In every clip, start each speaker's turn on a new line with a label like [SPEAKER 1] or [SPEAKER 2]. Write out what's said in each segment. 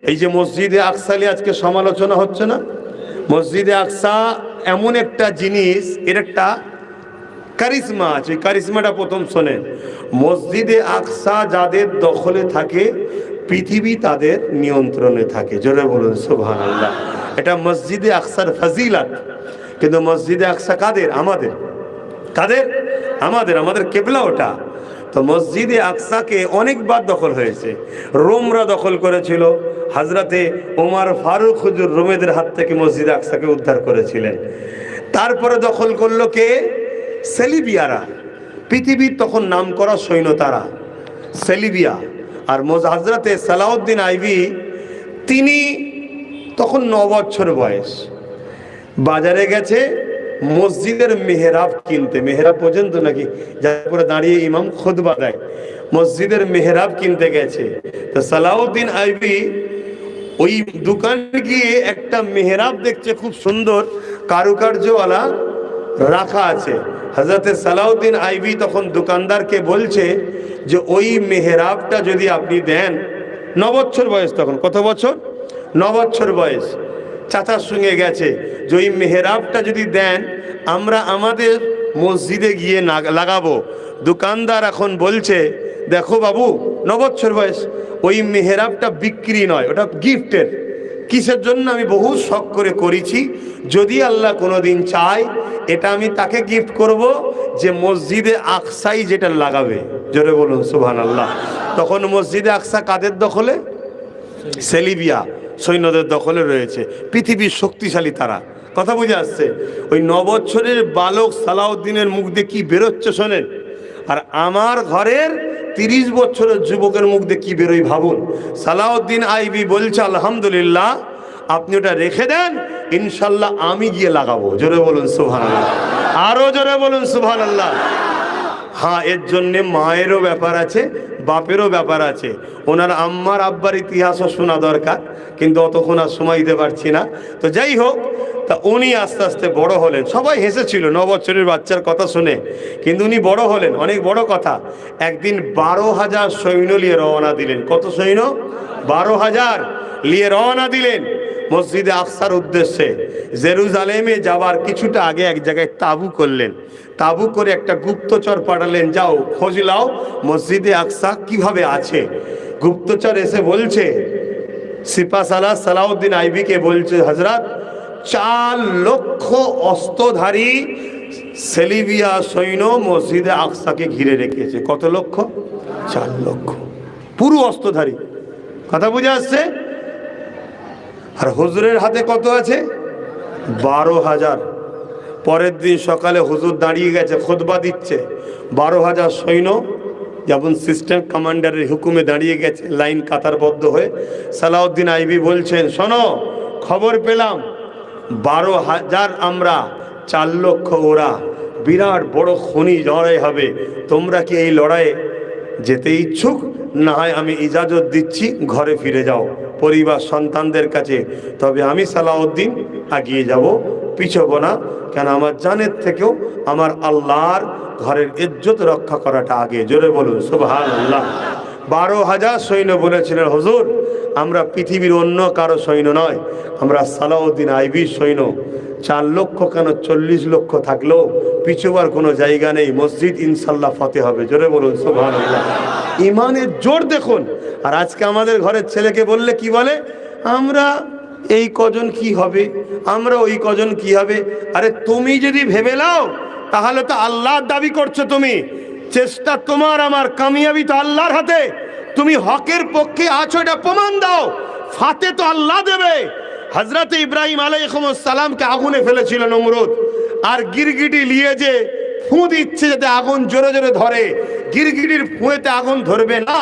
[SPEAKER 1] এই যে মসজিদে আকসা নিয়ে আজকে সমালোচনা হচ্ছে না, মসজিদে আকসা এমন একটা জিনিস, এর একটা কারিজমা আছে। কারিজমাটা প্রথম শোনেন। মসজিদে আকসা যাদের দখলে থাকে পৃথিবী তাদের নিয়ন্ত্রণে থাকে। জোরে বলুন সুবহানাল্লাহ। এটা মসজিদে আকসার ফজিলত। কিন্তু মসজিদে আকসা কাদের? আমাদের। কাদের? আমাদের। আমাদের কেবলা ওটা। তো মসজিদে আকসাকে অনেকবার দখল হয়েছে। রোমরা দখল করেছিল। হযরতে ওমর ফারুক হুজুর রোমেদের হাত থেকে মসজিদে আকসাকে উদ্ধার করেছিলেন। তারপরে দখল করলো কে? সেলিবিয়ারা। পৃথিবীর তখন নাম করা সৈন্য তারা, সেলিবিয়া। আর হযরতে সালাউদ্দিন আইবি, তিনি তখন 9 বছর বয়স। বাজারে গেছে মসজিদের মেহরাব কিনতে। মেহরাব পর্যন্ত নাকি, যার উপরে দাঁড়িয়ে ইমাম খুতবা দেয়, মসজিদের মেহরাব কিনতে গেছে। তো সালাউদ্দিন আইবি ওই দোকানে গিয়ে একটা মেহরাব দেখছে, খুব সুন্দর কারুকার্যওয়ালা রাখা আছে। হযরতে সালাউদ্দিন আইবি তখন দোকানদারকে বলছে যে ওই মেহরাবটা যদি আপনি দেন। 9 বছর বয়স তখন। কত বছর? 9 বছর বয়স। চাচার সঙ্গে গেছে যে ওই মেহরাবটা যদি দেন আমরা আমাদের মসজিদে গিয়ে লাগাবো। দোকানদার এখন বলছে, দেখো বাবু, 9 বছর বয়স, ওই মেহরাবটা বিক্রি নয়, ওটা গিফটের। কিসের জন্য? আমি বহু শখ করে করেছি, যদি আল্লাহ কোনোদিন চায় এটা আমি তাকে গিফট করব যে মসজিদে আকসাই যেটা লাগাবে। জোরে বলুন সুবহানাল্লাহ। তখন মসজিদে আকসা কাদের দখলে? সেলিবিয়া সৈন্যদের দখলে রয়েছে। পৃথিবীর শক্তিশালী তারা। কথা বুঝে আসছে? ওই 9 বছরের বালক সালাউদ্দিনের মুখ দিয়ে কি বেরোচ্ছে শোনেন। আর আমার ঘরের 30 বছরের যুবকের মুখ দিয়ে কি বেরোই ভাবুন। সালাউদ্দিন আইবি বলছে, আলহামদুলিল্লাহ, আপনি ওটা রেখে দেন, ইনশাল্লাহ আমি গিয়ে লাগাবো। জোরে বলুন সুবহানাল্লাহ। আরো জোরে বলুন সুবহানাল্লাহ। হ্যাঁ, এর জন্যে মায়েরও ব্যাপার আছে, বাপেরও ব্যাপার আছে। ওনার আম্মার আব্বার ইতিহাসও শোনা দরকার, কিন্তু অতক্ষণ আর সময় দিতে পারছি না। তো যাই হোক, তা উনি আস্তে আস্তে বড় হলেন। সবাই হেসেছিল 9 বছরের বাচ্চার কথা শুনে, কিন্তু উনি বড় হলেন। অনেক বড় কথা। একদিন 12,000 সৈন্য নিয়ে রওনা দিলেন। কত সৈন্য? 12,000 নিয়ে রওনা দিলেন মসজিদে আকসার উদ্দেশ্যে। জেরুজালেমে যাবার কিছুটা আগে এক জায়গায় তাঁবু করলেন। তাঁবু করে একটা গুপ্তচর পাঠালেন, যাও খোঁজ লাও মসজিদে আকসা কিভাবে আছে। গুপ্তচর এসে বলছে, সিপাহসালার সালাউদ্দিন আইবিকে বলছে, হযরত 4 লক্ষ অস্ত্রধারী সেলিবিয়া সৈন্য মসজিদে আকসাকে ঘিরে রেখেছে। কত লক্ষ? 4 লক্ষ পুরো অস্ত্রধারী। কথা বুঝে আসছে? আর হুজুরের হাতে কত আছে? 12,000। পরের দিন সকালে হুজুর দাঁড়িয়ে গেছে, খুতবা দিচ্ছে। 12,000 সৈন্য যেমন সিস্টেম কমান্ডারের হুকুমে দাঁড়িয়ে গেছে লাইন কাতারবদ্ধ হয়ে। সালাউদ্দিন আইবি বলছেন, শোনো, খবর পেলাম 12,000 আমরা, 4 লক্ষ ওরা। বিরাট বড় খনি লড়াই হবে। তোমরা কি এই লড়াইয়ে যেতে ইচ্ছুক? না হয় আমি ইজাজত দিচ্ছি, ঘরে ফিরে যাও পরিবার সন্তানদের কাছে। তবে আমি সালাউদ্দিন এগিয়ে যাব, পিছবো না। কেন? আমার জানের থেকেও আমার আল্লাহর ঘরের ইজ্জত রক্ষা করাটা আগে। জোরে বলুন সুবহানাল্লাহ। 12,000 সৈন্য বলেছিলেন, হুজুর আমরা পৃথিবীর অন্য কারো সৈন্য নয়, আমরা সালাউদ্দিন আইবির সৈন্য। 4 লক্ষ কেন 40 লক্ষ থাকলেও পিছুবার কোনো জায়গা নেই। মসজিদ ইনশাল্লাহ ফতে হবে। জোরে বলুন সুবহানাল্লাহ। ইমানের জোর দেখুন। আর আজকে আমাদের ঘরের ছেলেকে বললে কি বলে? আমরা এই কজন কি হবে, আমরা ওই কজন কি হবে। আরে তুমি যদি ভেবে নাও তাহলে তো আল্লাহর দাবি করছো তুমি। চেষ্টা তোমার আমার, কামিয়াবি তো আল্লাহর হাতে। তুমি হকের পক্ষে আছো এটা প্রমাণ দাও, ফাতে তো আল্লাহ দেবে। হযরত ইব্রাহিম আলাইহিস সালামকে আগুনে ফেলেছিল নমরুদ, আর গিরগিটি নিয়ে যে ফু দিচ্ছে যাতে আগুন জোরে জোরে ধরে। গিরগিটির ফুঁয়েতে আগুন ধরবে না,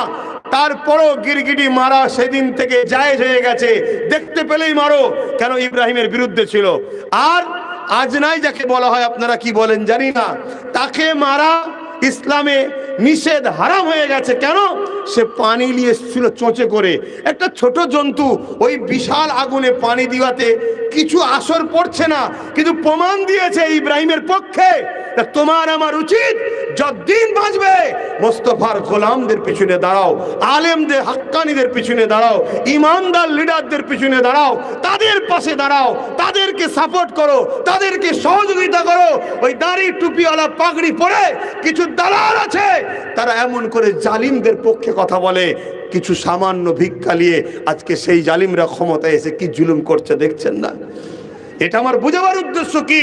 [SPEAKER 1] তারপরও গিরগিটি মারা সেদিন থেকে জায়েজ হয়ে গেছে। দেখতে পেলেই মারো। কেন? ইব্রাহিমের বিরুদ্ধে ছিল। আর আজনাই যাকে বলা হয়, আপনারা কি বলেন জানি না, তাকে মারা ইসলামে নিষেধ, হারাম হয়ে গেছে। কেন? সে পানি নিয়ে এসেছিল চোঁচে করে। একটা ছোট জন্তু ওই বিশাল আগুনে পানি দিওয়াতে কিছু আসর পড়ছে না, কিন্তু প্রমাণ দিয়েছে ইব্রাহিমের পক্ষে তা তোমার আমার উচিত যতদিন বাঁচবে মোস্তফার গোলামদের পিছনে দাঁড়াও, আলেমদের হাক্কানিদের পিছনে দাঁড়াও, ইমানদার লিডারদের পিছনে দাঁড়াও, তাদের পাশে দাঁড়াও, তাদেরকে সাপোর্ট করো, তাদেরকে সহযোগিতা করো। ওই দাড়ি টুপিওয়ালা পাগড়ি পরে কিছু দালাল আছে, তারা এমন করে জালিমদের পক্ষে কথা বলে, কিছু সামান্য ভিক্ষা নিয়ে আজকে সেই জালিমরা ক্ষমতায় এসে কি জুলুম করছে দেখছেন না? এটা আমার বোঝাবার উদ্দেশ্য কি,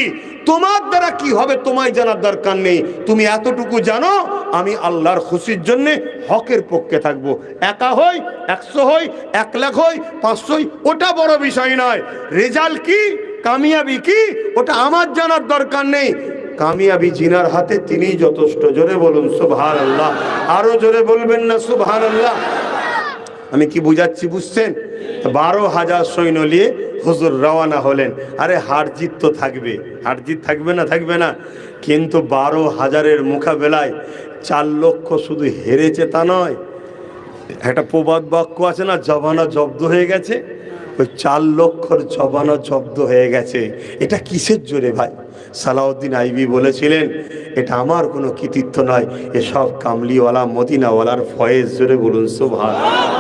[SPEAKER 1] তোমার দ্বারা কি হবে তোমায় জানার দরকার নেই। তুমি এতটুকু জানো, আমি আল্লাহর খুশির জন্য হকের পক্ষে থাকবো। একা হই, 100 হই, 1 লাখ হই, 500 হই, ওটা বড় বিষয় নয়। রেজাল্ট কি, কামিয়াবি কি, ওটা আমার জানার দরকার নেই। কামিয়াবি জিনার হাতে, তিনিই যথেষ্ট। জোরে বলুন সুবহানাল্লাহ। আরো জোরে বলবেন না সুবহানাল্লাহ? আমি কি বুঝাচ্ছি বুঝছেন? 12,000 সৈন্য নিয়ে হুজুর রওনা হলেন। আরে হার জিত তো থাকবে, হার জিত থাকবে না, থাকবে না? কিন্তু 12,000-এর মোকাবেলায় 4 লক্ষ শুধু হেরেছে তা নয়। একটা প্রবাদ বাক্য আছে না, জবানা জব্দ হয়ে গেছে। ওই 4 লক্ষর জবানা জব্দ হয়ে গেছে। এটা কিসের জোরে ভাই? সালাউদ্দিন আইবি বলেছিলেন, এটা আমার কোনো কৃতিত্ব নয়, এসব কামলিওয়ালা মদিনাওয়ালার ফয়েজ। জোরে বলুন সুবহানাল্লাহ।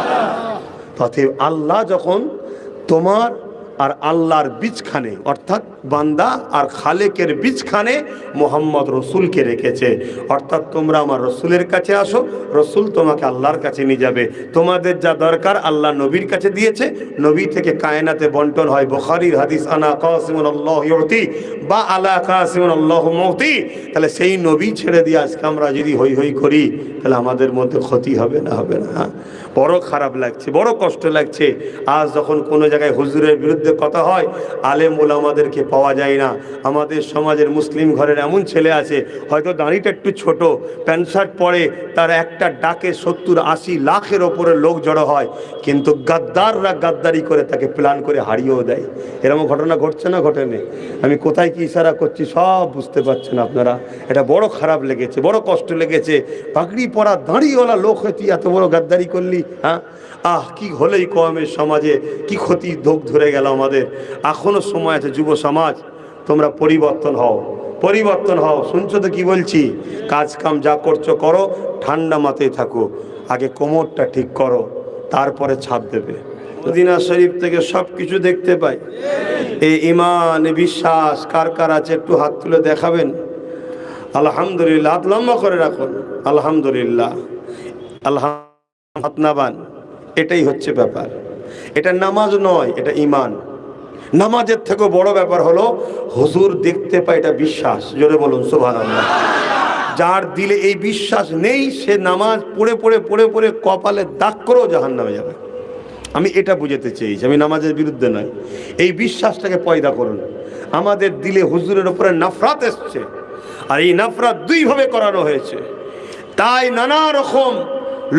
[SPEAKER 1] অতএব আল্লাহ যখন তোমার আর আল্লাহর বীজখানে, অর্থাৎ বান্দা আর খালেকের বীজখানে মোহাম্মদ রসুলকে রেখেছে, অর্থাৎ তোমরা আমার রসুলের কাছে আসো, রসুল তোমাকে আল্লাহর কাছে নিয়ে যাবে। তোমাদের যা দরকার আল্লাহ নবীর কাছে দিয়েছে, নবী থেকে কায়নাতে বন্টন হয়। বুখারীর হাদিস, আনা কাসিমুন আল্লাহু ইউতি বা আলা কাসিমুন আল্লাহু মুতি। তাহলে সেই নবী ছেড়ে দিয়ে আজকে আমরা যদি হই হই করি, তাহলে আমাদের মধ্যে ক্ষতি হবে না? হবে না? বড় খারাপ লাগছে, বড় কষ্ট লাগছে। আজ যখন কোনো জায়গায় হুজুরের বিরুদ্ধে কথা হয়, আলেম ওলামাদেরকে পাওয়া যায় না। আমাদের সমাজের মুসলিম ঘরের এমন ছেলে আছে, হয়তো দাঁড়িটা একটু ছোট, প্যান্ট শার্ট পরে, তার একটা ডাকে 70-80 লাখের ওপরে লোক জড়ো হয়, কিন্তু গাদ্দাররা গাদ্দারি করে তাকে প্ল্যান করে হারিয়েও দেয়। এরকম ঘটনা ঘটছে না? ঘটেনি? আমি কোথায় কি ইশারা করছি সব বুঝতে পারছেন আপনারা। এটা বড় খারাপ লেগেছে, বড় কষ্ট লেগেছে। পাগড়ি পরা দাঁড়িওয়ালা লোক হয়েছি, এত বড় গাদ্দারি করলি? হ্যাঁ, কি হলেই কমের সমাজে কি ক্ষতি ধোক ধরে গেল আমাদের। এখনো সময় আছে, যুব সমাজ তোমরা পরিবর্তন হও, পরিবর্তন হও। শুনছো তো কি বলছি? কাজ কাম যা করছো করো, ঠান্ডা মাথায় থাকো, আগে কোমরটা ঠিক করো, তারপরে ছাপ দেবে। মদিনা শরীফ থেকে সব কিছু দেখতে পাই। এই ঈমান, বিশ্বাস কার কার আছে একটু হাত তুলে দেখাবেন। আলহামদুলিল্লাহ, হাত লম্বা করে রাখুন। আলহামদুলিল্লাহ, আলহামদুলিল্লাহ। এটাই হচ্ছে ব্যাপার। এটা নামাজ নয়, এটা ঈমান। নামাজের থেকেও বড় ব্যাপার হলো হুজুর দেখতে পায়, এটা বিশ্বাস। জোরে বলুন সুবহানাল্লাহ। যার দিলে এই বিশ্বাস নেই, সে নামাজ পড়ে পড়ে পড়ে পড়ে কপালে দাগ করেও জাহান্নামে যাবে। আমি এটা বুঝাতে চেয়েছি, আমি নামাজের বিরুদ্ধে নয়। এই বিশ্বাসটাকে পয়দা করুন। আমাদের দিলে হুজুরের উপরে নফরত এসছে, আর এই নফরত 2 ভাবে করানো হয়েছে। তাই নানা রকম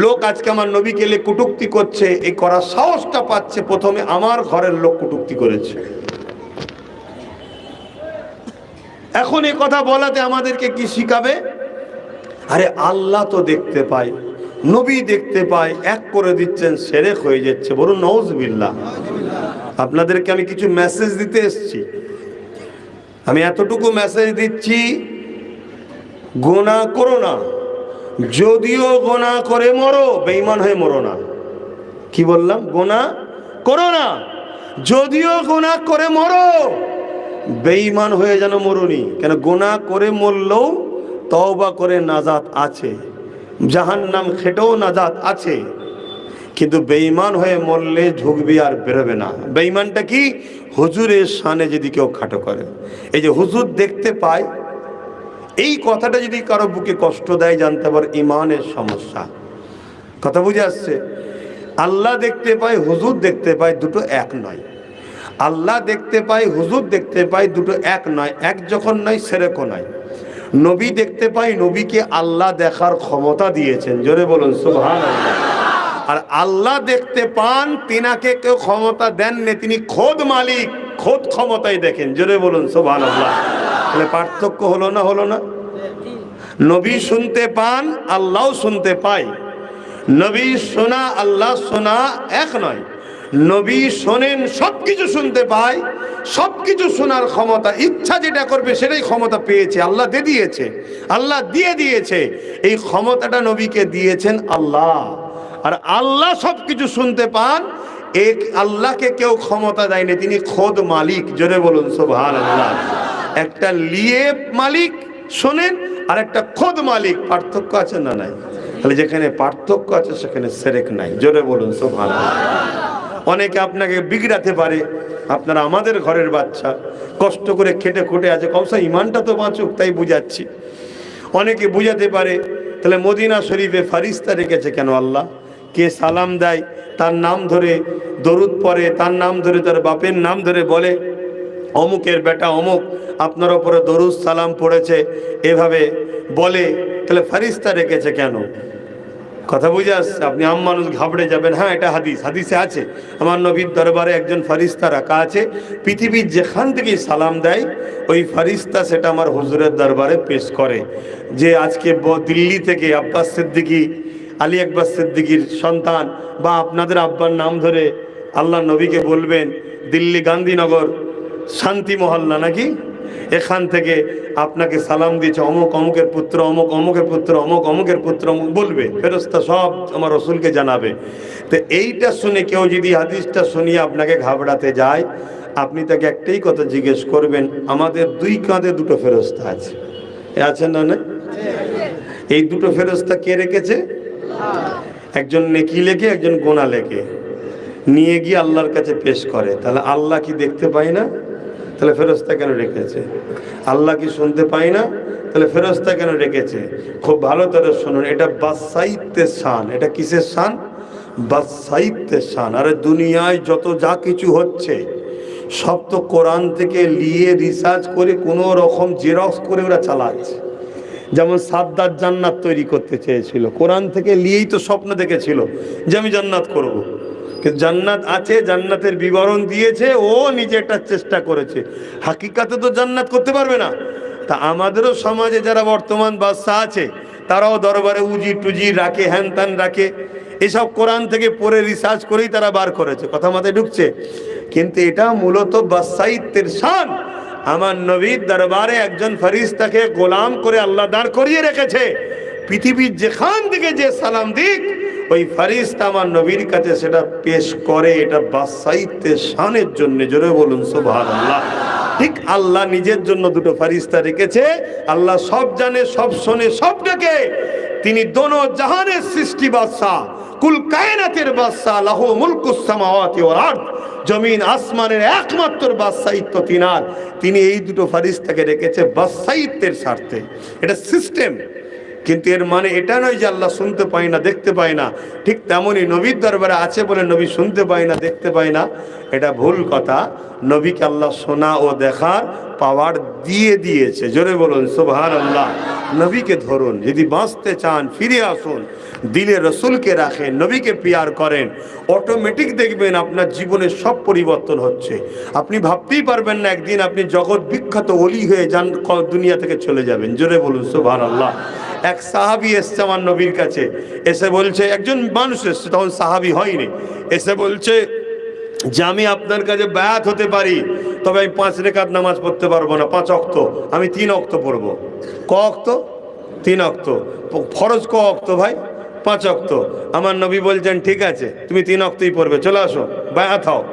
[SPEAKER 1] লোক আজকে আমার নবীকে নিয়ে কটূক্তি করছে। এই করার সাহসটা পাচ্ছে, প্রথমে আমার ঘরের লোক কটূক্তি করেছে। এখন এই কথা বলাতে আমাদেরকে কি শিখাবে? আরে আল্লাহ তো দেখতে পায়, নবী দেখতে পায়, এক করে দিচ্ছেন, শিরক হয়ে যাচ্ছে। বলুন নাউজুবিল্লাহ। আপনাদেরকে আমি কিছু মেসেজ দিতে এসেছি। আমি এতটুকু মেসেজ দিচ্ছি, গুনাহ করো না। যদিও গুনাহ করে মরো, বেঈমান হয়ে মরো না। কি বললাম? গুনাহ করো না, যদিও গুনাহ করে মরো, বেঈমান হয়ে যেন মরুনি। কেন? গুনাহ করে মরলেও তওবা করে নাজাত আছে, জাহান্নাম খেটেও নাজাত আছে। কিন্তু বেঈমান হয়ে মরলে ঝুঁকবি আর বেরোবে না। বেঈমানটা কি? হুজুরের শানে যদি কেউ খাটো করে। এই যে হুজুর দেখতে পায়, এই কথাটা যদি কারো বুকে কষ্ট দেয়, জানতে পার ইমানের সমস্যা। কথা বুঝে আসছে? আল্লাহ দেখতে পায়, হুজুর দেখতে পায়, দুটো এক নয়। আল্লাহ দেখতে পায়, হুজুর দেখতে পায়, দুটো এক নয়। এক যখন নয়, শিরকও নয়। নবী দেখতে পায়, নবীকে আল্লাহ দেখার ক্ষমতা দিয়েছেন। জোরে বলুন সুবহানাল্লাহ। আর আল্লাহ দেখতে পান, তিনাকে কেউ ক্ষমতা দেননি, তিনি খোদ মালিক, খোদ ক্ষমতায় দেখেন। জোরে বলুন সুবহানাল্লাহ। তাহলে পার্থক্য হলো না? হলো না? নবী শুনতে পান, আল্লাহও শুনতে পায়। নবী শোনা, আল্লাহ শোনা এক নয়। নবী শোনেন, সবকিছু শুনতে পায়, সবকিছু শোনার ক্ষমতা, ইচ্ছা যেটা করবে সেটাই ক্ষমতা পেয়েছে, আল্লাহ দিয়েছে, আল্লাহ দিয়েছে। এই ক্ষমতাটা নবীকে দিয়েছেন আল্লাহ। আর আল্লাহ সবকিছু শুনতে পান, এক আল্লাহকে কেউ ক্ষমতা দেয়নি, তিনি খোদ মালিক। জোরে বলুন সুবহানাল্লাহ। একটা লিয়ে মালিক শোনেন, আর একটা খোদ মালিক, পার্থক্য আছে না নাই? তাহলে যেখানে পার্থক্য আছে সেখানে শিরক নাই। জোরে বলুন সুবহানাল্লাহ। অনেকে আপনাকে বিগড়াতে পারে, আপনারা আমাদের ঘরের বাচ্চা, কষ্ট করে খেটে খুঁটে আছে, কমসা ইমানটা তো বাঁচুক তাই বুঝাচ্ছি। অনেকে বুঝাতে পারে, তাহলে মদিনা শরীফে ফারিস্তা রেখেছে কেন আল্লাহ? কে সালাম দেয় তার নাম ধরে দরুদ পড়ে, তার নাম ধরে, তার বাপের নাম ধরে বলে অমুকের বেটা অমুক আপনার ওপরে দরুদ সালাম পড়েছে, এভাবে বলে, তাহলে ফারিস্তা রেখেছে কেন? কথা বুঝে আসছে? আপনি আম মানুষ ঘাবড়ে যাবেন। হ্যাঁ, এটা হাদিসে আছে, আমার নবীর দরবারে একজন ফারিস্তা রাখা আছে, পৃথিবীর যেখান থেকেই সালাম দেয় ওই ফারিস্তা সেটা আমার হুজুরের দরবারে পেশ করে। যে আজকে দিল্লি থেকে আব্বাস সিদ্দিকী, আলী আকবর সিদ্দিকীর সন্তান, বা আপনাদের আব্বার নাম ধরে আল্লাহ নবীকে বলবেন, দিল্লি গান্ধীনগর শান্তি মহল্লা নাকি, এখান থেকে আপনাকে সালাম দিয়েছে অমুক অমুকের পুত্র, অমুক অমুকের পুত্র, অমুক অমুকের পুত্র, অমুক বলবে, ফেরেশতা সব আমার রসুলকে জানাবে। তো এইটা শুনে কেউ যদি হাদিসটা শুনিয়ে আপনাকে ঘাবড়াতে যায়, আপনি তাকে একটাই কথা জিজ্ঞেস করবেন, আমাদের দুই কাঁধে দুটো ফেরেশতা আছে, আছে না? না, এই দুটো ফেরেশতা কে রেখেছে? একজন নেকি লেখে, একজন গোনা লেখে, নিয়ে গিয়ে আল্লাহর কাছে পেশ করে। তাহলে আল্লাহ কি দেখতে পায় না? তাহলে ফেরেশতা কেন রেখেছে? আল্লাহ কি শুনতে পায় না? তাহলে ফেরেশতা কেন রেখেছে? খুব ভালো করে শুনুন, এটা বাদশাহিত্বের শান। এটা কিসের শান? বাদশাহিত্বের শান। আরে দুনিয়ায় যত যা কিছু হচ্ছে সব তো কোরআন থেকে নিয়ে রিসার্চ করে কোনো রকম জেরক্স করে ওরা চালাচ্ছে। যেমন সাদ্দাত জান্নাত তৈরি করতে চেয়েছিল, কোরআন থেকে নিয়েই তো স্বপ্ন দেখেছিল যে আমি জান্নাত করব। কিন্তু জান্নাত আছে, জান্নাতের বিবরণ দিয়েছে, ও নিজে একটা চেষ্টা করেছে, হাকিকাতে তো জান্নাত করতে পারবে না। তা আমাদেরও সমাজে যারা বর্তমান বাদশা আছে, তারাও দরবারে উজি টুজি রাখে, হ্যান ত্যান রাখে, এসব কোরআন থেকে পড়ে রিসার্চ করেই তারা বার করেছে। কথা মাথায় ঢুকছে? কিন্তু এটা মূলত বাদশাহিত্বের শান। আমার নবীর দরবারে একজন ফেরেশতাকে গোলাম করে আল্লাহ দাঁড় করিয়ে রেখেছে, পৃথিবীর যেখান থেকে যে সালাম দিক ওই ফেরেশতা আমার নবীর কাছে সেটা পেশ করে। এটা বাদশাহিত্বের শানের জন্য। জোরে বলুন সুবহানাল্লাহ। ঠিক আল্লাহ নিজের জন্য দুটো ফেরেশতা রেখেছে। আল্লাহ সব জানে, সব শোনে, সব দেখে। তিনি দোনো জাহানের সৃষ্টি বাদশা, কুল কায়নাতের বাদশা, লাহু মুলকুস সামাওয়াতি ওয়াল আরদ, জমিন আসমানের একমাত্র বাদশাহিত্ব তিনার। তিনি এই দুটো ফেরেশতাকে রেখেছে বাদশাহিত্বের স্বার্থে। এটা সিস্টেম। কিন্তু এর মানে এটা নয় যে আল্লাহ শুনতে পায় না, দেখতে পায় না। ঠিক তেমনই নবীর দরবারে আছে বলে নবী শুনতে পায় না, দেখতে পায় না, এটা ভুল কথা। নবীকে আল্লাহ শোনা ও দেখার পাওয়ার দিয়েছে। জোরে বলুন সুবহানাল্লাহ। নবীকে ধরুন, যদি বাঁচতে চান ফিরে আসুন, দিলে রসুলকে রাখেন, নবীকে পিয়ার করেন, অটোমেটিক দেখবেন আপনার জীবনে সব পরিবর্তন হচ্ছে। আপনি ভাবতেই পারবেন না একদিন আপনি জগৎ বিখ্যাত ওলি হয়ে যান, দুনিয়া থেকে চলে যাবেন। জোরে বলুন সুবহানাল্লাহ। এক সাহাবী এসছে আমার নবীর কাছে, এসে বলছে, একজন মানুষ এসছে, তখন সাহাবী হয়নি, এসে বলছে যে আমি আপনার কাছে বায়াত হতে পারি, তবে আমি 5 রাকাত নামাজ পড়তে পারবো না, 5 ওয়াক্ত, আমি 3 ওয়াক্ত পড়বো। ক ওয়াক্ত? 3 ওয়াক্ত। ফরজ ক ওয়াক্ত ভাই? 5 ওয়াক্ত। আমার নবী বলছেন ঠিক আছে, তুমি 3 ওয়াক্তই পড়বে, চলে আসো, বায়াত হও।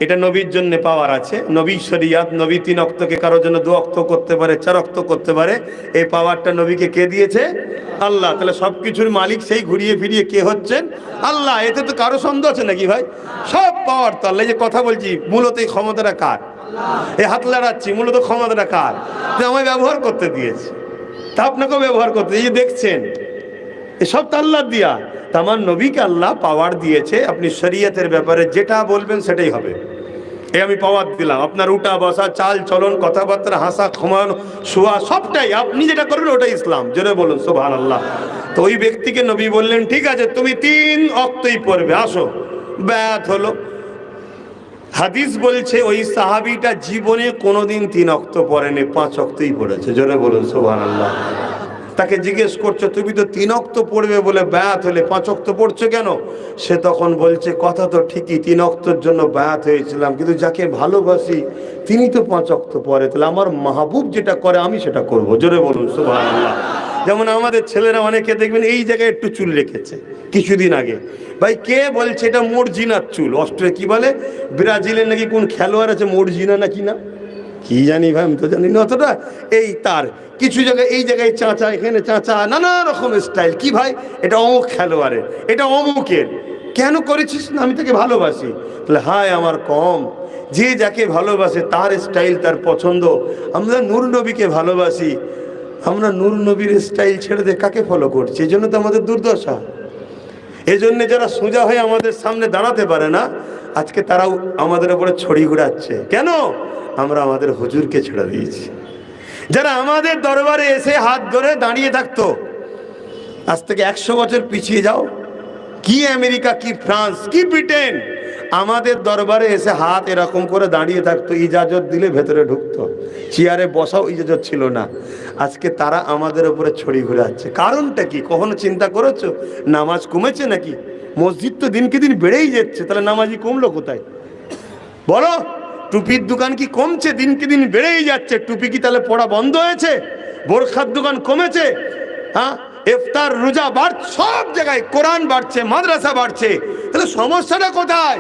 [SPEAKER 1] এটা নবীর জন্য পাওয়ার আছে। নবী শরিয়াত, নবী 3 ওয়াক্তকে কারোর জন্য 2 ওয়াক্ত করতে পারে, 4 ওয়াক্ত করতে পারে। এই পাওয়ারটা নবীকে কে দিয়েছে? আল্লাহ। তাহলে সব কিছুর মালিক সেই ঘুরিয়ে ফিরিয়ে কে হচ্ছেন? আল্লাহ। এতে তো কারো সন্দেহ আছে নাকি ভাই? সব পাওয়ার তো আল্লাহ। যে কথা বলছি মূলত এই ক্ষমতাটা কার? এই হাত লাড়াচ্ছি, মূলত ক্ষমতাটা কার? যে আমায় ব্যবহার করতে দিয়েছে, তা আপনাকেও ব্যবহার করতে, এই যে দেখছেন এসব তো আল্লাহ দিয়া। তা আমার নবীকে আল্লাহ পাওয়ার দিয়েছে, আপনি শরীয়তের ব্যাপারে যেটা বলবেন সেটাই হবে। এই আমি পাওয়ার দিলাম, আপনার উঠা বসা, চাল চলন, কথাবার্তা, হাসা, ঘুমানো, শোয়া, সবটাই আপনি যেটা করবেন ওটাই ইসলাম। জোরে বলুন সুবহানাল্লাহ। তো ওই ব্যক্তিকে নবী বললেন ঠিক আছে, তুমি 3 ওয়াক্তই পড়বে, আসো। বায়াত হলো। হাদিস বলছে ওই সাহাবীটা জীবনে কোনোদিন 3 ওয়াক্ত পড়েনি, 5 ওয়াক্তই পড়েছে। জোরে বলুন সুবহানাল্লাহ। তাকে জিজ্ঞেস করছো তুমি তো 3 ওয়াক্ত পড়বে বলে বায়াত হলে 5 ওয়াক্ত পড়ছো কেন? সে তখন বলছে কথা তো ঠিকই, 3 ওয়াক্তের জন্য বায়াত হয়েছিলাম, কিন্তু যাকে ভালোবাসি তিনি তো 5 ওয়াক্ত পড়ে, তাহলে আমার মাহবুব যেটা করে আমি সেটা করব। জোরে বলুন সুবহানাল্লাহ। যেমন আমাদের ছেলেরা অনেকে দেখবেন এই জায়গায় একটু চুল রেখেছে কিছুদিন আগে, ভাই কে বলছে এটা মর্জিনার চুল? অস্ট্রেলিয়া কি বলে, ব্রাজিলের নাকি কোন খেলোয়াড় আছে মর্জিনা নাকি, না কি জানি ভাই, আমি তো জানি না অতটা। এই তার কিছু জায়গায় এই জায়গায় চাচা, এখানে চাচা, নানা রকম স্টাইল। কি ভাই এটা অমুক খেলোয়াড়ের, এটা অমুকের, কেন করেছিস? না আমি তাকে ভালোবাসি। তাহলে হায় আমার কম, যে যাকে ভালোবাসে তার স্টাইল তার পছন্দ। আমরা নূর নবীকে ভালোবাসি, আমরা নূর নবীর স্টাইল ছেড়ে দিয়ে কাকে ফলো করছি? এই জন্য তো আমাদের দুর্দশা। এই জন্য যারা সোজা হয়ে আমাদের সামনে দাঁড়াতে পারে না, আজকে তারাও আমাদের উপরে ছড়ি ঘুরাচ্ছে। কেন? আমরা আমাদের হুজুরকে ছেড়ে দিয়েছি। যারা আমাদের দরবারে এসে হাত ধরে দাঁড়িয়ে থাকতো, আজ থেকে 100 বছর পিছিয়ে যাও, কি আমেরিকা, কি ফ্রান্স, কি ব্রিটেন, আমাদের দরবারে এসে হাত এরকম করে দাঁড়িয়ে থাকতো, ইজাজত দিলে ভেতরে ঢুকতো, চেয়ারে বসাও ইজাজত ছিল না। আজকে তারা আমাদের উপরে ছড়ি ঘুরাচ্ছে। কারণটা কি কখনো চিন্তা করেছো? নামাজ কমেছে নাকি? মসজিদ তো দিনকে দিন বেড়েই যাচ্ছে, তাহলে নামাজি কমলো কোথায় বলো? টুপির দোকান কি কমছে? দিনকে দিন বেড়েই যাচ্ছে। টুপি কি তাহলে পড়া বন্ধ হয়েছে? বোরখার দোকান কমেছে? হ্যাঁ, ইফতার রোজা বাড়ছে, সব জায়গায় কোরআন বাড়ছে, মাদ্রাসা বাড়ছে, তাহলে সমস্যাটা কোথায়?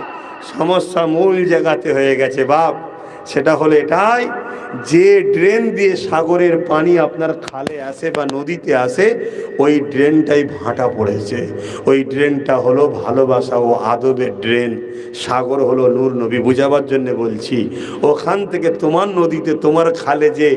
[SPEAKER 1] সমস্যা মূল জায়গাতে হয়ে গেছে বাপ। সেটা হলো এটাই, যে ড্রেন দিয়ে সাগরের পানি আপনার খালে আসে বা নদীতে আসে, ওই ড্রেনটাই ভাঁটা পড়েছে। ওই ড্রেনটা হলো ভালোবাসা ও আদবের ড্রেন। সাগর হলো নূর নবী, বুঝাবার জন্য বলছি। ওখান থেকে তোমার নদীতে, তোমার খালে যে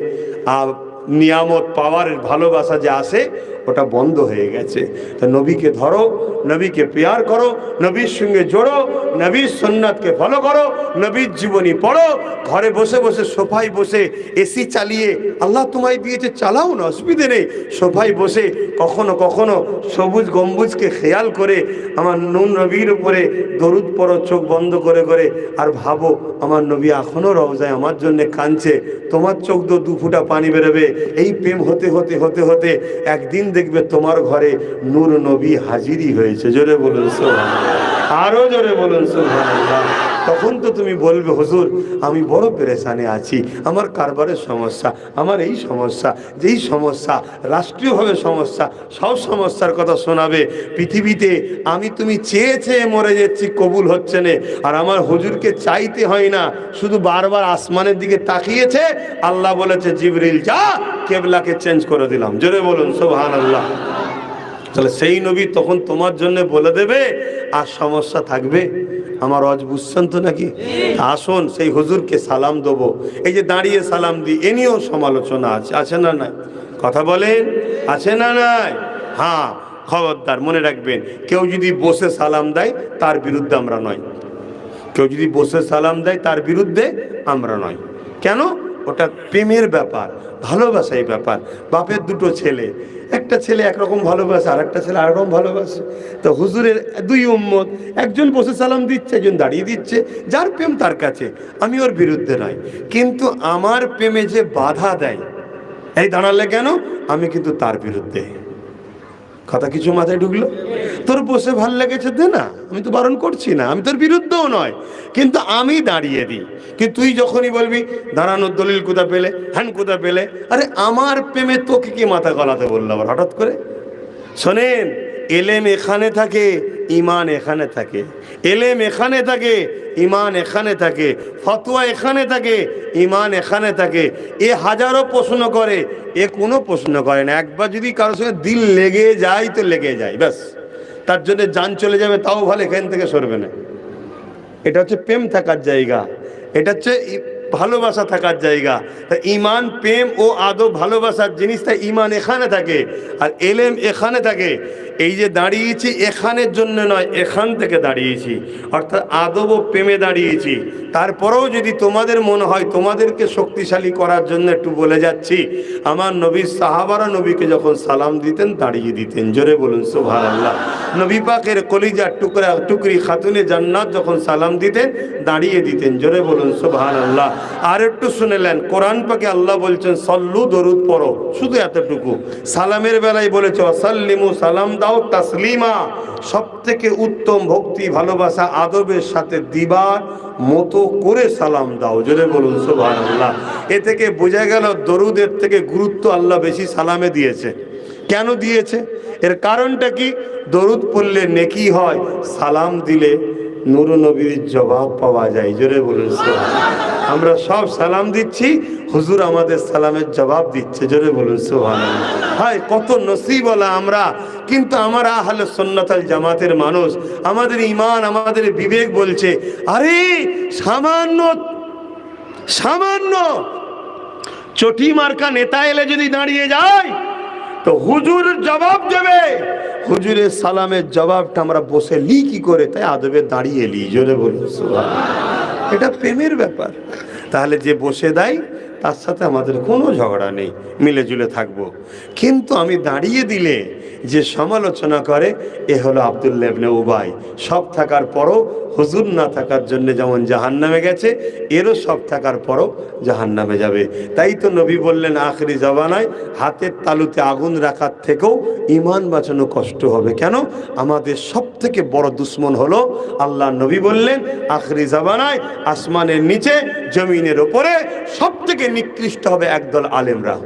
[SPEAKER 1] নিয়ামত পাওয়ার ভালোবাসা যে আসে, ওটা বন্ধ হয়ে গেছে। তো নবীকে ধরো, নবীকে প্যার করো, নবীর সঙ্গে জোড়ো, নবীর সুন্নাতকে ফলো করো, নবীর জীবনী পড়ো। ঘরে বসে বসে, সোফায় বসে, এসি চালিয়ে, আল্লাহ তোমায় দিয়েছে চালাও না, অসুবিধে নেই। সোফায় বসে কখনো কখনো সবুজ গম্বুজকে খেয়াল করে আমার নূর নবীর উপরে দরুদ পড়ো চোখ বন্ধ করে করে, আর ভাবো আমার নবী এখনো রওজায় আমার জন্য কাঁদছে, তোমার চোখ দিয়ে 2 ফোঁটা পানি বেরোবে। এই প্রেম হতে হতে হতে হতে একদিন দেখবে তোমার ঘরে নূর নবী হাজিরি হয়েছে। জোরে বলুন সুবহানাল্লাহ, আরো জোরে বলুন সুবহানাল্লাহ। তখন তো তুমি বলবে হুজুর আমি বড় পেরেশানে আছি, আমার কারবারের সমস্যা, আমার এই সমস্যা, যেই সমস্যা রাষ্ট্রীয়ভাবে সমস্যা, সব সমস্যার কথা শোনাবে। পৃথিবীতে আমি তুমি চেয়ে চেয়ে মরে যাচ্ছি, কবুল হচ্ছে না, আর আমার হুজুরকে চাইতে হয় না, শুধু বারবার আসমানের দিকে তাকিয়েছে, আল্লাহ বলেছে জিবরিল যা, কেবলাকে চেঞ্জ করে দিলাম। জোরে বলুন সুবহানাল্লাহ। তাহলে সেই নবী তখন তোমার জন্য বলে দেবে, আর সমস্যা থাকবে? আমার আজ বুঝছেন তো নাকি? আসুন সেই হুজুরকে সালাম দেবো। এই যে দাঁড়িয়ে সালাম দিই, এ নিয়েও সমালোচনা আছে, আছে না নাই? কথা বলেন, আছে না নাই? হ্যাঁ, খবরদার মনে রাখবেন, কেউ যদি বসে সালাম দেয় তার বিরুদ্ধে আমরা নয়। কেউ যদি বসে সালাম দেয় তার বিরুদ্ধে আমরা নয়। কেন? ওটা প্রেমের ব্যাপার, ভালোবাসার ব্যাপার। বাপের 2 ছেলে, একটা ছেলে একরকম ভালোবাসে, আর একটা ছেলে আরেকরকম ভালোবাসে। তো হুজুরের 2 উম্মত, একজন বসে সালাম দিচ্ছে, একজন দাঁড়িয়ে দিচ্ছে, যার প্রেম তার কাছে, আমি ওর বিরুদ্ধে নয়। কিন্তু আমার প্রেমে যে বাধা দেয়, এই দাঁড়ালে কেন, আমি কিন্তু তার বিরুদ্ধে। কথা কিছু মাথায় ঢুকলো? তোর বসে ভাল লেগেছে দে না, আমি তো বারণ করছি না, আমি তোর বিরুদ্ধেও নয়, কিন্তু আমি দাঁড়িয়ে দিই। কিন্তু তুই যখনই বলবি দাঁড়ানোর দলিল কোথা পেলে, হ্যান কোথা পেলে, আরে আমার প্রেমে তোকে কি মাথা গলাতে বললো আবার হঠাৎ করে? শোনেন, এলেম এখানে থাকে, ইমান এখানে থাকে। এলেম এখানে থাকে, ইমান এখানে থাকে। ফতোয়া এখানে থাকে, ইমান এখানে থাকে। এ হাজারো প্রশ্ন করে, এ কোনো প্রশ্ন করে না। একবার যদি কারোর সঙ্গে দিল লেগে যায় তো লেগে যায়, ব্যাস, তার জন্য জান চলে যাবে তাও ভালো, এখান থেকে সরবে না। এটা হচ্ছে প্রেম থাকার জায়গা, এটা হচ্ছে ভালোবাসা থাকার জায়গা। তা ইমান, প্রেম ও আদব, ভালোবাসার জিনিসটা ইমান এখানে থাকে, আর এলেম এখানে থাকে। এই যে দাঁড়িয়েছি এখানের জন্য নয়, এখান থেকে দাঁড়িয়েছি, অর্থাৎ আদব ও প্রেমে দাঁড়িয়েছি। তারপরেও যদি তোমাদের মনে হয় তোমাদেরকে শক্তিশালী করার জন্য একটু বলে যাচ্ছি, আমার নবীর সাহাবারা নবীকে যখন সালাম দিতেন দাঁড়িয়ে দিতেন। জোরে বলুন সুবহানাল্লাহ। নবী পাকের কলিজার টুকরা টুকরি খাতুনে জান্নাত যখন সালাম দিতেন দাঁড়িয়ে দিতেন। জোরে বলুন সুবহানাল্লাহ। আর একটু শুনেলেন, কোরআন পাকে আল্লাহ বলছেন সল্লু, দরুদ পড়ো, শুধু এতটুকু। সালামের বেলায় বলেছে ওয়াসাল্লিমু, সালাম দাও তাসলিমা, সব থেকে উত্তম ভক্তি ভালোবাসা আদবের সাথে দিবার মতো করে সালাম দাও। জোরে বলুন সুবহানাল্লাহ। এ থেকে বোঝা গেল দরুদের থেকে গুরুত্ব আল্লাহ বেশি সালামে দিয়েছে। কেন দিয়েছে? এর কারণটা কি? দরুদ পড়লে নেকি হয়, সালাম দিলে নূর নবীর জবাব পাওয়া যায়। জোরে বলুন সুবহানাল্লাহ। আমরা সব সালাম দিচ্ছি, হুজুর আমাদের সালামের জবাব দিচ্ছে। জোরে বলুন সুবহানাল্লাহ। হায় কত নসিবওয়ালা আমরা! কিন্তু আমরা আহলে সুন্নাত ওয়াল জামাতের মানুষ, আমাদের ঈমান, আমাদের বিবেক বলছে আরে সামান্য চটি মার্কা নেতা এলে যদি দাঁড়িয়ে যায় তো হুজুর জবাব দেবে, হুজুরের সালামের জবাবটা আমরা বসে লি কি করে? তাই আদবে দাঁড়িয়ে লি। জোরে বলুন সুবহানাল্লাহ। এটা প্রেমের ব্যাপার। তাহলে যে বসে দেয় তার সাথে আমাদের কোনো ঝগড়া নেই, মিলে জুলে থাকবো। কিন্তু আমি দাঁড়িয়ে দিলে যে সমালোচনা করে, এ হলো আব্দুল্লাহ ইবনে উবাই। সব থাকার পরও হুজুর না থাকার জন্য যেমন জাহান্নামে গেছে, এরও সব থাকার পরও জাহান্নামে যাবে। তাই তো নবী বললেন আখরি জামানায় হাতের তালুতে আগুন রাখার থেকেও ঈমান বাঁচানো কষ্ট হবে। কেন? আমাদের সব থেকে বড় দুশ্মন হলো আল্লাহ। নবী বললেন আখরি জামানায় আসমানের নিচে জমিনের ওপরে সব থেকে নিকৃষ্ট হবে একদল আলেমরা।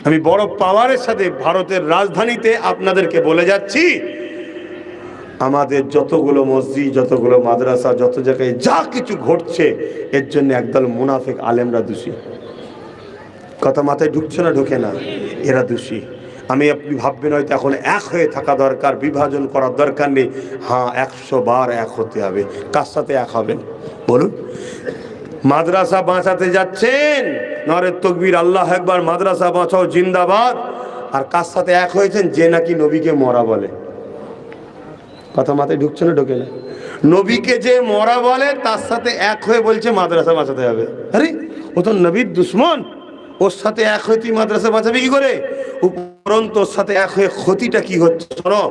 [SPEAKER 1] আমি বড় পাওয়ারের সাথে ভারতের রাজধানীতে আপনাদেরকে বলে যাচ্ছি, আমাদের যতগুলো মসজিদ, যতগুলো মাদ্রাসা, যত জায়গায় যা কিছু ঘটছে, এর জন্য একদল মুনাফিক আলেমরা দোষী। কথা মাথায় ঢুকছে না? ঢোকে না? এরা দোষী। আমি আপনি ভাববেন হয়তো এখন এক হয়ে থাকা দরকার, বিভাজন করার দরকার নেই। হ্যাঁ, 100 বার এক হতে হবে। কার সাথে এক হবেন বলুন? মাদ্রাসা বাঁচাতে যাচ্ছেন, নারে তাকবীর, আল্লাহ আকবার, মাদ্রাসা বাঁচাও জিন্দাবাদ। আর কার সাথে এক হয়েছেন? যে নাকি নবীকে মরা বলে। কথা মাথায় ঢুকছে না? ঢোকে না? নবীকে যে মরা বলে তার সাথে এক হয়ে বলছে মাদ্রাসা বাঁচাতে হবে। আরে ও তো নবীর দুশ্মন, ওর সাথে এক হয়ে তুই মাদ্রাসা বাঁচাবি কি করে? উপরন্ত ওর সাথে এক হয়ে ক্ষতিটা কি হচ্ছে শোনো।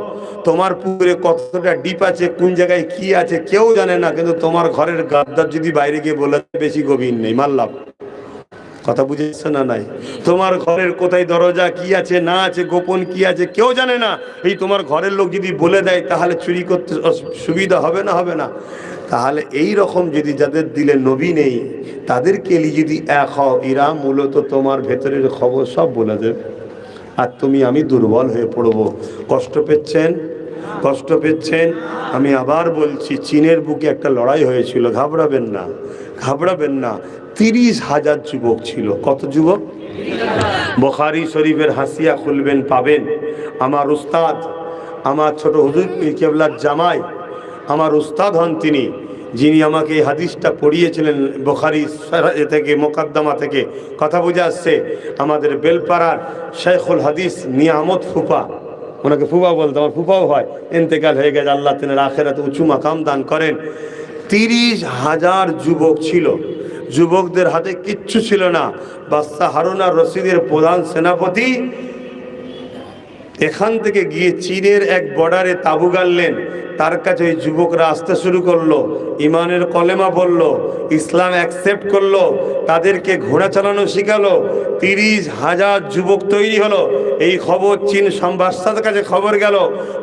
[SPEAKER 1] তোমার পুকুরে কতটা ডিপ আছে, কোন জায়গায় কি আছে কেউ জানে না, কিন্তু তোমার ঘরের গাদ্দার যদি বাইরে গিয়ে বলে বেশি গভীর নেই, মারলাম। কথা বুঝেছে না? নাই। তোমার ঘরের কোথায় দরজা কি আছে না আছে, গোপন কি আছে কেউ জানে না। এই তোমার ঘরের লোক যদি বলে দেয় তাহলে চুরি করতে সুবিধা হবে না? হবে না? তাহলে এই রকম যদি যাদের দিলে নবী নেই তাদেরকে যদি এক হও, এরা মূলত তোমার ভেতরের খবর সব বলে দেবে, আর তুমি আমি দুর্বল হয়ে পড়বো। কষ্ট পেচ্ছেন? কষ্ট পেচ্ছেন? আমি আবার বলছি, চীনের বুকে একটা লড়াই হয়েছিল, ঘাবড়াবেন না, ঘাবড়াবেন না। 30,000 যুবক ছিল। কত যুবক? বুখারী শরীফের হাসিয়া খুলবেন পাবেন। আমার উস্তাদ, আমার ছোট হুজুর পীর কেবলার জামাই, আমার উস্তাদ হন তিনি, যিনি আমাকে এই হাদিসটা পড়িয়েছিলেন বুখারী থেকে, মোকদ্দমা থেকে। কথা বুঝে আসছে? আমাদের বেলপাড়ার শেখুল হাদিস নিয়ামত ফুফা, ওনাকে ফুফা বলতো, আমার ফুফাও হয়, ইন্তেকাল হয়ে গেছে, আল্লাহ তিনার আখিরাতে উঁচু মাকাম দান করেন। 30,000 যুবক ছিল। যুবকদের হাতে কিচ্ছু ছিল না। বাদশাহ হারুন আর রশিদের প্রধান সেনাপতি এখান থেকে গিয়ে চীনের এক বর্ডারে তাঁবু গাড়লেন। তার কাছে ওই যুবকরা আসতে শুরু করলো, ইমানের কলেমা বলল, ইসলাম অ্যাকসেপ্ট করলো, তাদেরকে ঘোড়া চালানো শিখালো। 30,000 যুবক তৈরি হলো। এই খবর চীন বাদশার কাছে খবর গেল।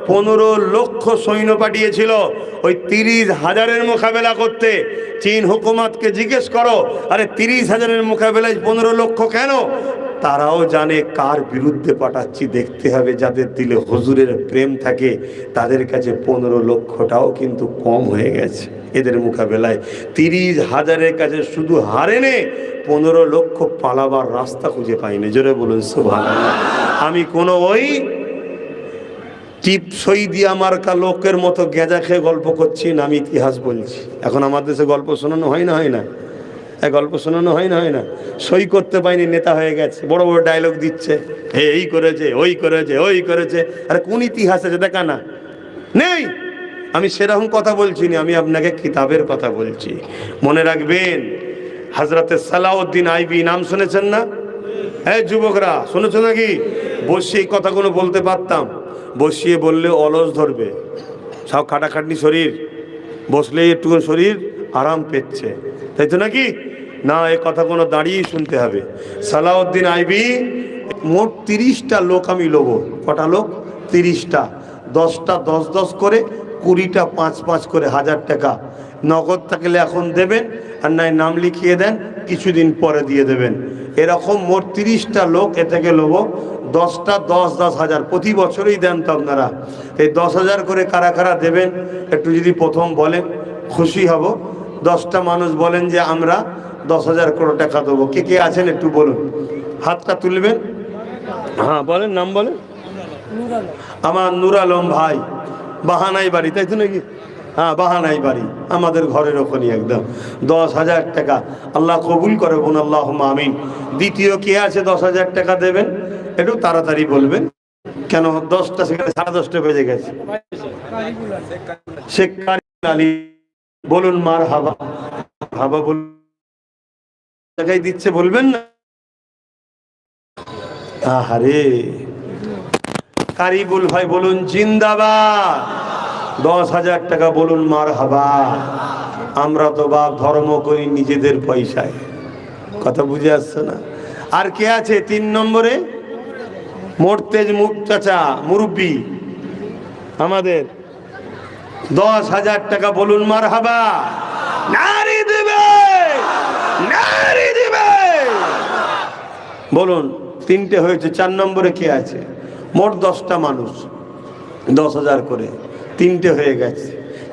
[SPEAKER 1] 15 লক্ষ সৈন্য পাঠিয়েছিল ওই 30,000-এর মোকাবেলা করতে। চীন হুকুমতকে জিজ্ঞেস করো, আরে 30,000-এর মোকাবেলায় 15 লক্ষ কেন? তারাও জানে কার বিরুদ্ধে পাঠাচ্ছি, দেখতে হবে যাদের দিলে হুজুরের প্রেম থাকে তাদের কাছে 15 লক্ষটাও কিন্তু কম হয়ে গেছে এদের মোকাবেলায়। 30,000-এর কাছে শুধু হারেনে 15 লক্ষ পালাবার রাস্তা খুঁজে পাইনি। জোরে বলুন সুবহানাল্লাহ। আমি কোনো ওই টিপসই দিয়া মার্কা লোকের মতো গেঁজা খেয়ে গল্প করছি না, আমি ইতিহাস বলছি। এখন আমাদের দেশে গল্প শোনানো হয় না? হয় না? গল্প শোনানো হয় না, হয় না? সই করতে পারিনি, নেতা হয়ে গেছে, বড় বড় ডায়লগ দিচ্ছে, এই করেছে, ওই করেছে, ওই করেছে। আরে কোন ইতিহাস আছে দেখা না? নেই। আমি সেরকম কথা বলছি না, আমি আপনাকে কিতাবের কথা বলছি। মনে রাখবেন, হযরতে সালাউদ্দিন আইবি নাম শুনেছেন না? হ্যাঁ যুবকরা, শুনেছো নাকি? বসিয়ে এই কথাগুলো বলতে পারতাম, বসিয়ে বললে অলস ধরবে, সব খাটাখাটনি শরীর, বসলে একটু শরীর আরাম পেচ্ছে, তাই তো নাকি? না, এ কথাগুলো দাঁড়িয়েই শুনতে হবে। সালাউদ্দিন আইবি মোট 30টা লোক আমি লোব। কটা লোক? 30টা। 10টা 10 করে, 20টা 5 করে 1000 টাকা নগদ থাকলে এখন দেবেন, আর নাই নাম লিখিয়ে দেন, কিছুদিন পরে দিয়ে দেবেন। এরকম মোট 30টা লোক এ থেকে লোব। 10টা 10 হাজার প্রতি বছরই দেন তো আপনারা। এই 10,000 করে কারা কারা দেবেন একটু যদি প্রথম বলেন, খুশি হব। 10টা মানুষ বলেন যে আমরা 10,000 করে টাকা দেবো। কে কে আছেন একটু বলুন, হাতটা তুলবেন। হ্যাঁ বলেন, নাম বলেন। আমার নূর আলম ভাই, বাহানাই বাড়ি, তাই তো নাকি? হ্যাঁ বাহানাই বাড়ি, আমাদের ঘরের ওখানে একদম। 10,000 টাকা আল্লাহ কবুল করে বোন, আল্লাহুম্মা আমিন। দ্বিতীয় কে আছে 10,000 টাকা দেবেন? একটু তাড়াতাড়ি বলবেন, কেন 10টা সেখানে 10:30 বেজে গেছে। শেখ কারিম আলী, বলুন মার হাবা। হাবা বলুন, টাকাই দিচ্ছে বলবেন না? আহারে কারিবুল ভাই বলুন জিন্দাবাদ। 10,000 টাকা বলুন মার হাবা। আমরা তো বাপ ধর্ম করি নিজেদের পয়সায়, কথা বুঝে আসছে না? আর কে আছে 3 নম্বরে? মোর্তেজ চাচা, মুরব্বী আমাদের, 10,000 টাকা বলুন মার হাবা। নারী দিবে, নারী দিবে বলুন। 3টে হয়েছে। 4 নম্বরে কে আছে? মোট 10টা মানুষ, 10,000 করে, 3টে হয়ে গেছে।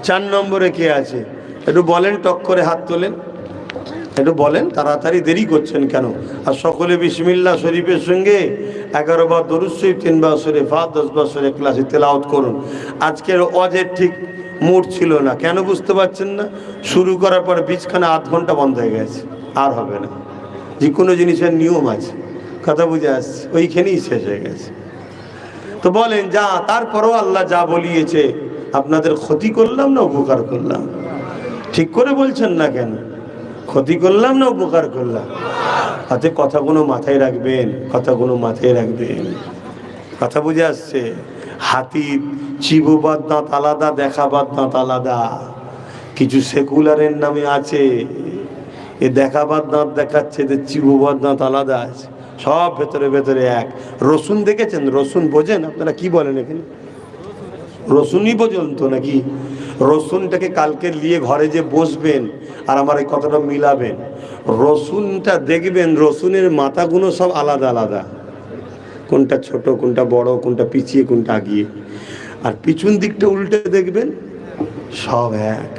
[SPEAKER 1] 4 নম্বরে কে আছে একটু বলেন, টক করে হাত তোলেন, একটু বলেন, তাড়াতাড়ি দেরি করছেন কেন? আর সকলে বিসমিল্লাহ শরীফের সঙ্গে 11 বার দরুদ শরীফ, 3 বার সূরা ফাতিহা, 10 বার সূরা ইখলাস তেলাওয়াত করুন। আজকের ওয়াজের ঠিক মুড ছিল না, কেন বুঝতে পারছেন না? শুরু করার পর বিচখানে আধ ঘন্টা বন্ধ হয়ে গেছে, আর হবে না। যে কোনো জিনিসের নিয়ম আছে, কথা বুঝে আসছে, ওইখানেই শেষ হয়ে গেছে। তো বলেন যা, তারপরও আল্লাহ যা বলিয়েছে, আপনাদের ক্ষতি করলাম না উপকার করলাম? ঠিক করে বলছেন না কেন? ক্ষতি করলাম না উপকার করলাম? হাতে কথাগুলো মাথায় রাখবেন, কথাগুলো মাথায় রাখবেন, কথা বুঝে আসছে? হাতির চিবোবাদ দাঁত আলাদা, দেখাবাদ দাঁত আলাদা। কিছু সেকুলারের নামে আছে, এ দেখাবাদ দাঁত দেখাচ্ছে, এদের চিবোবাদ দাঁত আলাদা আছে, সব ভেতরে ভেতরে এক। রসুন দেখেছেন? রসুন বোঝেন আপনারা? কি বলেন এখানে? রসুনই বোঝেন তো নাকি? রসুনটাকে কালকে নিয়ে ঘরে যে বসবেন আর আমার এই কথাটা মিলাবেন, রসুনটা দেখবেন, রসুনের মাথাগুলো সব আলাদা আলাদা, কোনটা ছোট, কোনটা বড়, কোনটা পিছিয়ে, কোনটা আগিয়ে। আর পিছন দিকটা উল্টে দেখবেন, সব এক।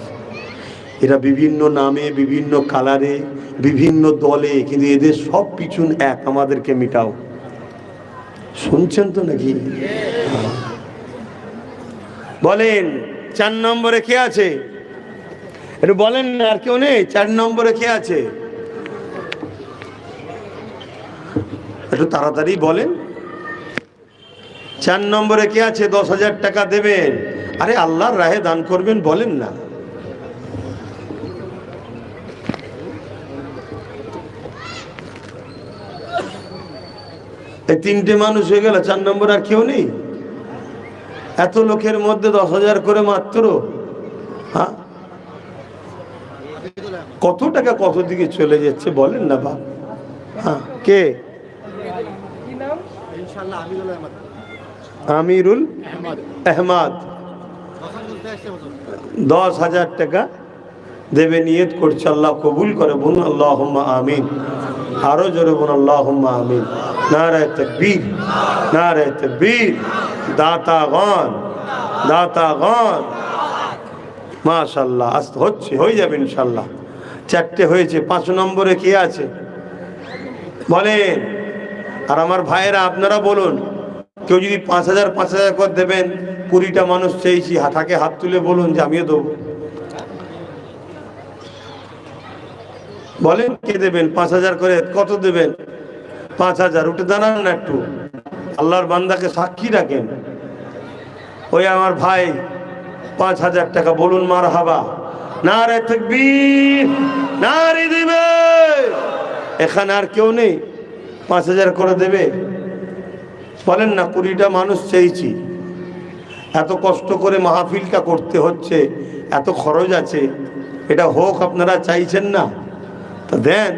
[SPEAKER 1] এরা বিভিন্ন নামে, বিভিন্ন কালারে, বিভিন্ন দলে, কিন্তু এদের সব পিছন এক। আমাদেরকে মিটাও। শুনছেন তো নাকি? বলেন 4 নম্বরে কে আছে একটু বলেন না? আর কেউ নেই? 4 নম্বরে কে আছে একটু তাড়াতাড়ি বলেন। 4 নম্বরে কে আছে 10,000 টাকা দেবেন? আরে আল্লাহর রাহে দান করবেন, বলেন না। এই 3টে মানুষ হয়ে গেল, 4 নম্বর আর কেউ নেই? এত লোকের মধ্যে 10,000 করে মাত্র? হ্যাঁ, কত টাকা কত দিকে চলে যাচ্ছে বলেন না বাপ? হ্যাঁ, কে? আমিরুল আহমদ। 10,000 টাকা দেবে, নিয়ত করছে, আল্লাহ কবুল করে বোন, আল্লাহুম্মা আমিন। আরো জোরে বোন, আল্লাহুম্মা আমিন। নারায়ে তাকবীর, নারায়ে তাকবীর। দাতাগণ, দাতাগণ, মাশাআল্লাহ। আজ হচ্ছে, হয়ে যাবে ইনশাআল্লাহ। 4টে হয়েছে। 5 নম্বরে কে আছে বলেন? আর আমার ভাইয়েরা আপনারা বলুন, কেউ যদি 5,000 করে দেবেন, 20টা মানুষ চেয়েছি, হাতাকে হাত তুলে বলুন যে আমিও দেবো। বলেন কে দেবেন? 5,000 করে। কত দেবেন? 5,000। উঠে দাঁড়ান না একটু, আল্লাহর বান্দাকে সাক্ষী রাখেন। ওই আমার ভাই 5,000 টাকা। বলুন মারহাবা, নারে তাকবীর, নারে দিবে। এখানে আর কেউ নেই 5,000 করে দেবে? বলেন না। 20টা মানুষ চেয়েছি, এত কষ্ট করে মাহফিলটা করতে হচ্ছে, এত খরচ আছে, এটা হোক, আপনারা চাইছেন না? তো দেন।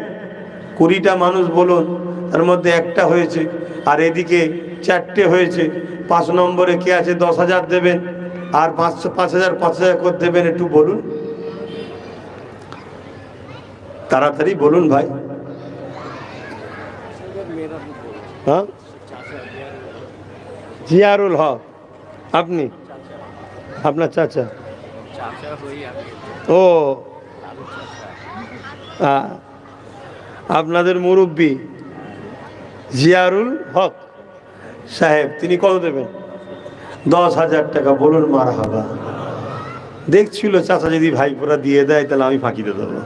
[SPEAKER 1] 20টা মানুষ বলুন, তার মধ্যে একটা হয়েছে, আর এদিকে 4টে হয়েছে। 5 নম্বরে কে আছে? 10,000 দেবেন, আর 5,000 করে দেবেন। একটু বলুন, তাড়াতাড়ি বলুন ভাই। হ্যাঁ, জিয়ারুল হক। আপনি? আপনার চাচা? ও, আপনাদের মুরব্বী জিয়ারুল হক সাহেব, তিনি কত দেবেন? 10,000 টাকা। বলুন মারহাবা। দেখছিল চাচা যদি ভাইপোরা দিয়ে দেয় তাহলে আমি ফাঁকি দিয়ে দেবো।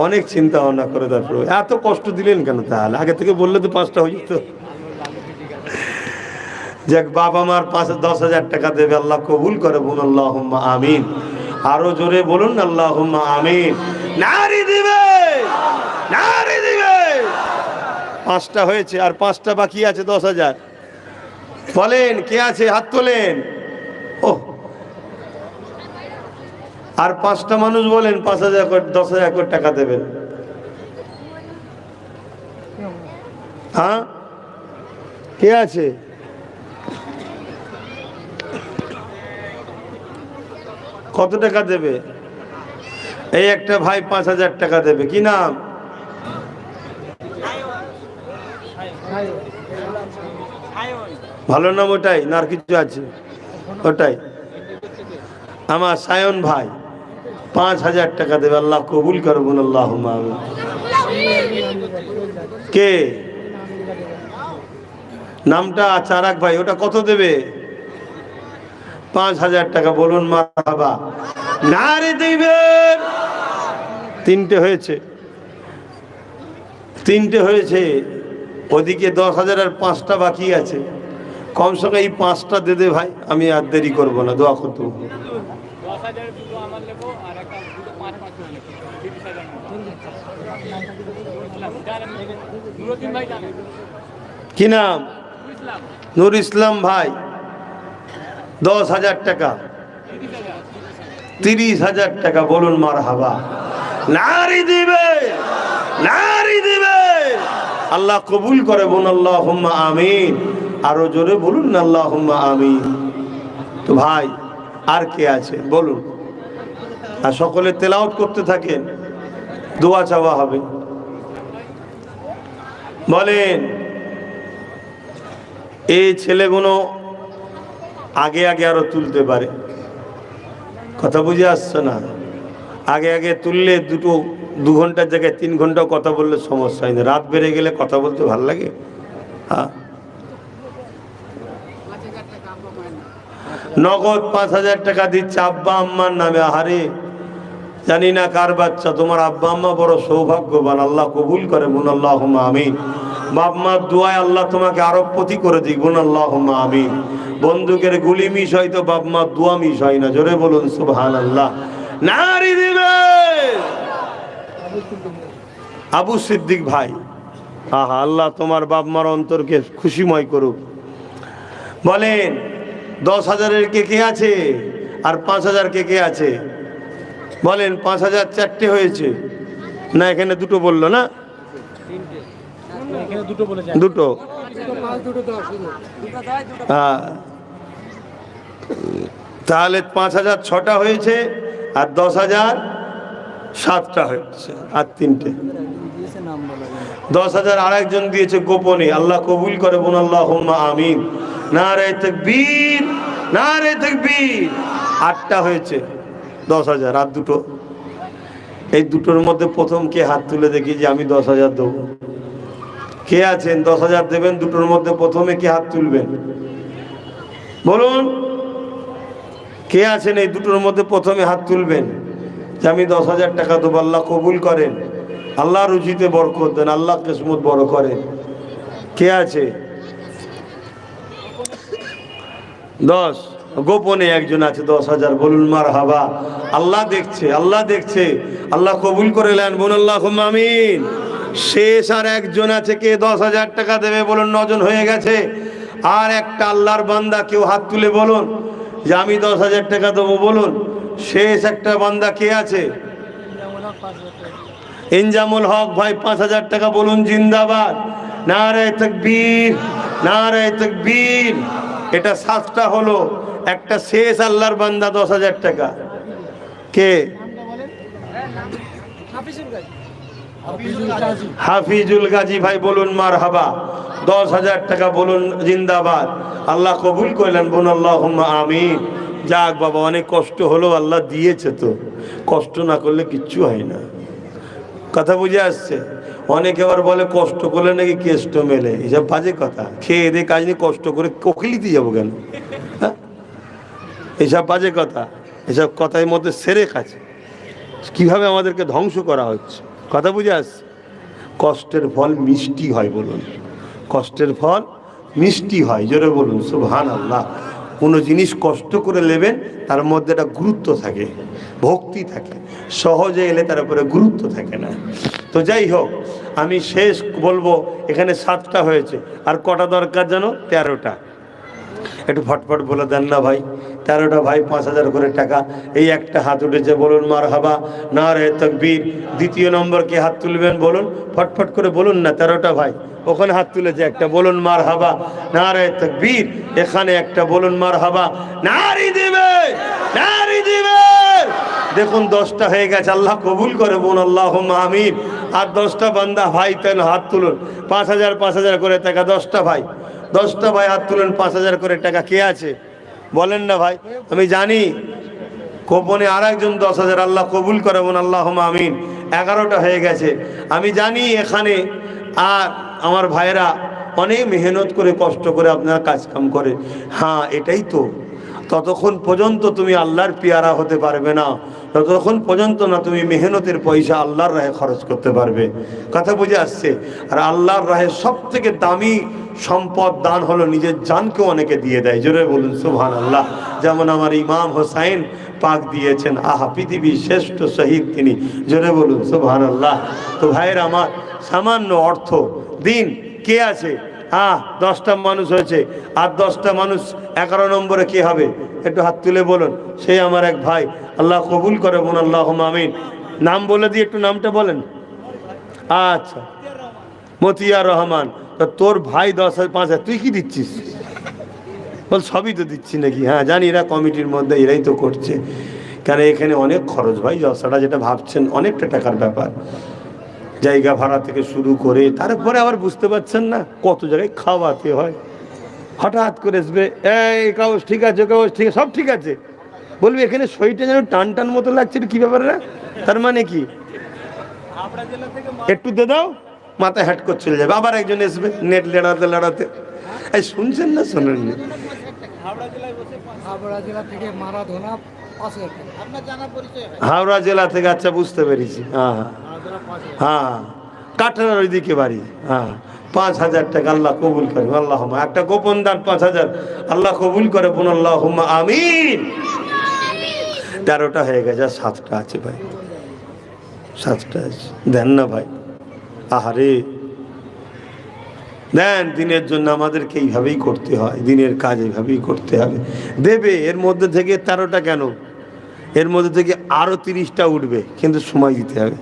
[SPEAKER 1] অনেক চিন্তা ভাবনা করে তারপর এত কষ্ট দিলেন কেন? তাহলে আগে থেকে বললে তো 5টা হয়ে যেত। যাক, বাবা মার 10,000 টাকা দেবে, আল্লাহ কবুল করে। বলুন আল্লাহুম্মা আমিন। আরো জোরে বলুন আল্লাহুম্মা আমিন। নারী দিবে, নারী দিবে। 5টা হয়েছে, আর 5টা বাকি আছে। 10,000 বলেন কে আছে? হাত তোলেন। ও, আর 5টা মানুষ বলেন 5,000 করে, 10,000 করে টাকা দেবেন। হ্যাঁ, কে আছে? কত টাকা দেবে? এই একটা ভাই 5,000 টাকা দেবে। কি নাম? ভালো নাম ওটাই না আর কিছু আছে? ওটাই আমার সায়ন ভাই 5,000 টাকা দেবে, আল্লাহ কবুল করবেন। আল্লাহুম্মা আমিন। কে? নামটা চারাক ভাই। ওটা কত দেবে? 5,000 টাকা। বলুন মারহাবা, নারে দিবেন। 3টে হয়েছে, 3টে হয়েছে। ওদিকে 10,000 আর 5টা বাকি আছে। কম সঙ্গে এই 5টা দে দে ভাই, আমি আর দেরি করবো না। দোয়া করতে। কি নাম? নুর ইসলাম ভাই 10,000 টাকা। 30,000 টাকা। বলুন মারহাবা, নারী দিবে, নারী দিবে। আল্লাহ কবুল করে। বলুন আল্লাহুম্মা আমিন। আরো জোরে বলুন আল্লাহুম্মা আমিন। তো ভাই আর কে আছে বলুন? আর সকলে তেলাওয়াত করতে থাকেন, দোয়া চাওয়া হবে। বলেন এই ছেলেগুলো আগে আগে আরো তুলতে পারে। কথা বুঝে আসছে না? আগে আগে তুললে 2 ঘন্টার জায়গায় 3 ঘন্টাও কথা বললে সমস্যা হয় না। রাত বেড়ে গেলে কথা বলতে ভালো লাগে। হ্যাঁ, নগদ 5,000 টাকা দিচ্ছে আব্বা আম্মার নামে। আহারে, জানি না কার বাচ্চা, তোমার আব্বা আম্মা বড় সৌভাগ্যবান। আল্লাহ কবুল করে। বলুন আল্লাহুম্মা আমিন। বাপ মার দোয়ায় আল্লাহ তোমাকে আরবপতি করে দিক। বলুন আল্লাহুম্মা আমিন। বন্দুকের গুলি মিস হয় তো বাপ মার দোয়া মিস হয় না। জোরে বলুন সুবহানাল্লাহ। নারী দিবে আবু সিদ্দিক ভাই। আহা, আল্লাহ তোমার বাপ মার অন্তরকে খুশিময় করুক। বলেন 10,000-এর কে কে আছে? আর 5,000 কে কে আছে? বলেন 5,000 4টে হয়েছে না? এখানে 2টো বললো না? 2টো। হ্যাঁ, তাহলে 5,000 6টা হয়েছে, আর 10,000 7টা হয়েছে, আর 3টে। 10,000 আরেকজন দিয়েছে গোপনে। আল্লাহ কবুল করে। বলুন আল্লাহুম্মা আমিন। নারে তাকবীর, নারে তাকবীর। 8টা হয়েছে 10,000, আর 2টো। এই 2টোর মধ্যে প্রথম কে হাত তুলে দেখি যে আমি 10,000 দেবো? কে আছেন 10,000 দেবেন? 2টোর মধ্যে প্রথমে কে হাত তুলবেন বলুন? কে আছেন এই 2টোর মধ্যে প্রথমে হাত তুলবেন যে আমি 10,000 টাকা দেবো? আল্লাহ কবুল করেন। আল্লাহ রুজিতে বরকত দেন, আল্লাহ কিসমত বড় করে। কে আছে? 10 গোপনে একজন আছে 10,000, বলুন মারহাবা। আল্লাহ দেখছে, আল্লাহ দেখছে, আল্লাহ কবুল করে নেন, বলুন আল্লাহুম্মা আমিন। শেষ আর একজন আছে, কে 10,000 টাকা দেবে বলুন? 9 জন হয়ে গেছে। আর একটা আল্লাহর বান্দা, কেউ হাত তুলে বলুন যে আমি 10,000 টাকা দেবো বলুন। শেষ একটা বান্দা কে আছে? ইনজামুল হক ভাই 5,000 টাকা বলুন জিন্দাবাদ। নারে তাকবীর, নারে তাকবীর। এটা 7টা হলো, একটা শেষ আল্লাহর বান্দা 10,000 টাকা। কে? হাফিজুল গাজী ভাই বলুন মারহাবা। 10,000 টাকা বলুন জিন্দাবাদ। আল্লাহ কবুল করলেন, বলুন আল্লাহুম্মা আমিন। যাক বাবা, অনেক কষ্ট হলো, আল্লাহ দিয়েছে তো, কষ্ট না করলে কিচ্ছু হয় না। কথা বুঝে আসছে? অনেকে আবার বলে কষ্ট করলে নাকি কেষ্ট মেলে, এসব বাজে কথা। খেয়ে দিয়ে কাজ নিয়ে কষ্ট করে কোকিলিতে যাবো কেন? হ্যাঁ, এসব বাজে কথা, এসব কথার মধ্যে সেরেক আছে। কিভাবে আমাদেরকে ধ্বংস করা হচ্ছে, কথা বুঝে আসছে? কষ্টের ফল মিষ্টি হয় বলুন, কষ্টের ফল মিষ্টি হয়, জোরে বলুন সুবহানাল্লাহ। কোনো জিনিস কষ্ট করে নেবেন, তার মধ্যে একটা গুরুত্ব থাকে, ভক্তি থাকে। সহজে এলে তার উপরে গুরুত্ব থাকে না। তো যাই হোক, আমি শেষ বলবো, এখানে 7টা হয়েছে, আর কটা দরকার জানো? 13টা। একটু ফটফট বলে দেন না ভাই। 13টা ভাই, 5,000 করে টাকা। এই একটা হাত উঠেছে, বলুন মারহাবা, নারে তাকবীর। দ্বিতীয় নম্বর কে হাত তুলবেন বলুন? ফটফট করে বলুন না। 13টা ভাই ওখানে হাত তুলেছে একটা, বলুন মারহাবা, নারে তাকবীর। এখানে একটা, বলুন মারহাবা, নারী দিবে, নারী দিবে। দেখুন 10টা হয়ে গেছে, আল্লাহ কবুল করে, বলুন আল্লাহুম্মা আমিন। আর 10টা বান্দা ভাই তেন হাত তুলুন, 5,000 5,000 করে টাকা। 10টা ভাই, 10টা ভাই হাত তুলেন, 5,000 করে টাকা। কে আছে বলেন না ভাই? আমি জানি গোপনে আর একজন 10,000, আল্লাহ কবুল করে, বলুন আল্লাহুম্মা আমিন। 11টা হয়ে গেছে। আমি জানি এখানে আর আমার ভাইয়েরা অনেক মেহনত করে, কষ্ট করে আপনারা কাজ কাম করে। হ্যাঁ, এটাই তো, ততক্ষণ পর্যন্ত তুমি আল্লাহর পেয়ারা হতে পারবে না, ততক্ষণ পর্যন্ত না তুমি মেহনতের পয়সা আল্লাহর রাহে খরচ করতে পারবে। কথা বুঝে আসছে? আর আল্লাহর রাহে সব থেকে দামি সম্পদ দান হলো নিজের জানকেও অনেকে দিয়ে দেয়, জোরে বলুন সুবহানাল্লাহ। যেমন আমার ইমাম হোসাইন পাক দিয়েছেন, আহা পৃথিবীর শ্রেষ্ঠ শহীদ তিনি, জোরে বলুন সুবহানাল্লাহ। তো ভাইয়ের আমার, সামান্য অর্থ দিন। কে আছে? 10টা মানুষ হয়েছে, আর 10টা মানুষ 11 নম্বরে কে হবে? একটু হাত তুলে বলুন। সেই আমার এক ভাই, আল্লাহ কবুল করে, বলুন আল্লাহুম্মা আমিন। নাম বলে দিয়ে একটু নামটা বলেন। আচ্ছা, মতিয়ার রহমান। তো তোর ভাই 10,000 5,000, তুই কি দিচ্ছিস? বল সবই তো দিচ্ছি নাকি? হ্যাঁ জানি, এরা কমিটির মধ্যে, এরাই তো করছে। কেন এখানে অনেক খরচ ভাই, জলসাটা যেটা ভাবছেন অনেকটা টাকার ব্যাপার। জায়গা ভাড়া থেকে শুরু করে, তারপরে আবার বুঝতে পারছেন না কত জায়গায় খাওয়াতে হয়। হঠাৎ করে আসবে, এই কাগজ ঠিক আছে, কাগজ ঠিক আছে, সব ঠিক আছে, বলবি এখানে সইটা যেন টান টান মতো লাগছে, কি ব্যাপার না? তার মানে কি? একটু দে দাও, মাথায় হ্যাট করে চলে যাবে। আবার একজন আসবে নেট লেড়াতে লেড়াতে। এই শুনছেন না শোনেননি? হাওড়া জেলা থেকে, আচ্ছা বুঝতে পেরেছি। হ্যাঁ হ্যাঁ, কাঠের ওইদিকে বাড়ি। হ্যাঁ, 5,000 টাকা আল্লাহ কবুল করে, আল্লাহুম্মা। একটা গোপন দান 5,000, আল্লাহ কবুল করে, বলুন আল্লাহুম্মা আমিন। 13টা হয়ে গেছে, 7টা আছে ভাই, 7টা আছে। দেন না ভাই, আহারে দেন। দিনের জন্য আমাদেরকে এইভাবেই করতে হয়, দিনের কাজ এইভাবেই করতে হবে। দেবে, এর মধ্যে থেকে 13টা কেন, এর মধ্যে থেকে আরো 30টা উঠবে, কিন্তু সময় দিতে হবে।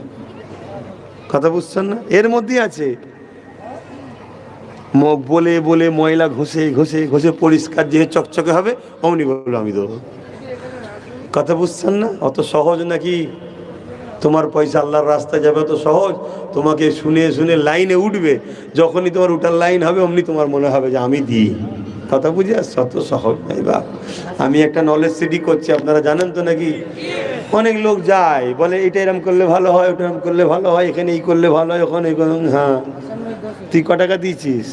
[SPEAKER 1] কথা বুঝছেন না? এর মধ্যেই আছে। মুখ বলে বলে ময়লা ঘষে ঘষে ঘষে পরিষ্কার যে চকচকে হবে, অমনি বললো আমি দেবো। কথা বুঝছেন না? অত সহজ নাকি? তোমার পয়সা আল্লাহর রাস্তায় যাবে, অত সহজ? তোমাকে শুনে শুনে লাইনে উঠবে, যখনই তোমার উঠার লাইন হবে অমনি তোমার মনে হবে যে আমি দিই। কথা বুঝে আসছে? অত সহজ নাই বা। আমি একটা নলেজ সিটি করছি, আপনারা জানেন তো নাকি? অনেক লোক যায়, বলে এটা এরম করলে ভালো হয়, ওটা এরম করলে ভালো হয়, এখানে এই করলে ভালো হয়, ওখানে এই করলে। হ্যাঁ, তুই ক টাকা দিয়েছিস?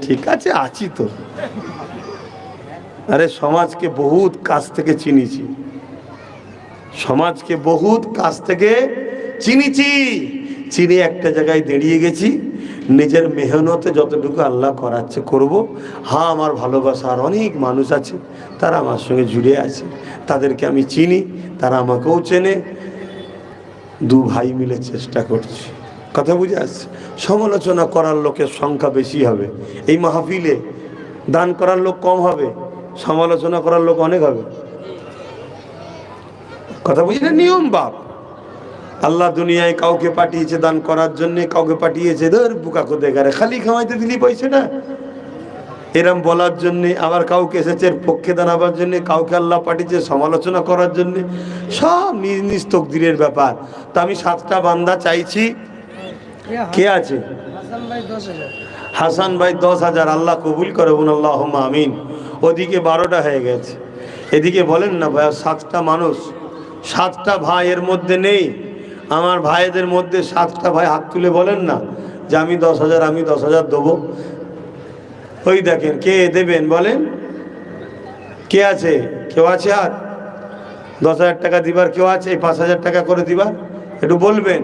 [SPEAKER 1] ঠিক আছে, আছি তো। আরে সমাজকে বহুত কাছ থেকে চিনিছি, সমাজকে বহুত কাছ থেকে চিনিছি, চিনি একটা জায়গায় দাঁড়িয়ে গেছি, নিজের মেহনতে যতটুকু আল্লাহ করাচ্ছে করব। হ্যাঁ, আমার ভালোবাসার অনেক মানুষ আছে, তারা আমার সঙ্গে জুড়ে আছে, তাদেরকে আমি চিনি, তারা আমাকেও চেনে। দু ভাই মিলে চেষ্টা করছি। কথা বুঝে আসছে? সমালোচনা করার লোকের সংখ্যা বেশি হবে, এই মাহফিলে দান করার লোক কম হবে, সমালোচনা করার লোক অনেক হবে। কথা বুঝি না? নিয়ম বাপ। আল্লাহ দুনিয়ায় কাউকে পাঠিয়েছে দান করার জন্য, কাউকে পাঠিয়েছে ধর বুকা কোদে গারে খালি খাওয়াইতে দিলি পয়সাটা, এরম বলার জন্যে। আবার কাউকে এসেছে পক্ষে দাঁড়াবার জন্যে, কাউকে আল্লাহ পাঠিয়েছে সমালোচনা করার জন্যে। সব নিজ নিজ তকদিরের ব্যাপার। তা আমি 7টা বান্দা চাইছি। কে আছে? হাসান ভাই 10,000। আল্লাহ কবুল করে বলুন আল্লাহুম্মা আমিন। ওদিকে 12টা হয়ে গেছে, এদিকে বলেন না ভাই 7টা মানুষ, 7টা ভাইয়ের মধ্যে নেই? আমার ভাইদের মধ্যে 7টা ভাই হাত তুলে বলেন না যে আমি 10,000, আমি 10,000 দেবো। ওই দেখেন কে দেবেন বলেন? কে আছে? কেউ আছে? আর 10,000 টাকা দিবার কেউ আছে? 5,000 টাকা করে দিবার একটু বলবেন।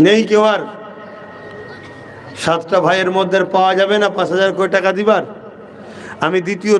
[SPEAKER 1] নেই কেউ? আর 7টা ভাইয়ের মধ্যে পাওয়া যাবে না 5,000 করে টাকা দিবার? আমি দ্বিতীয়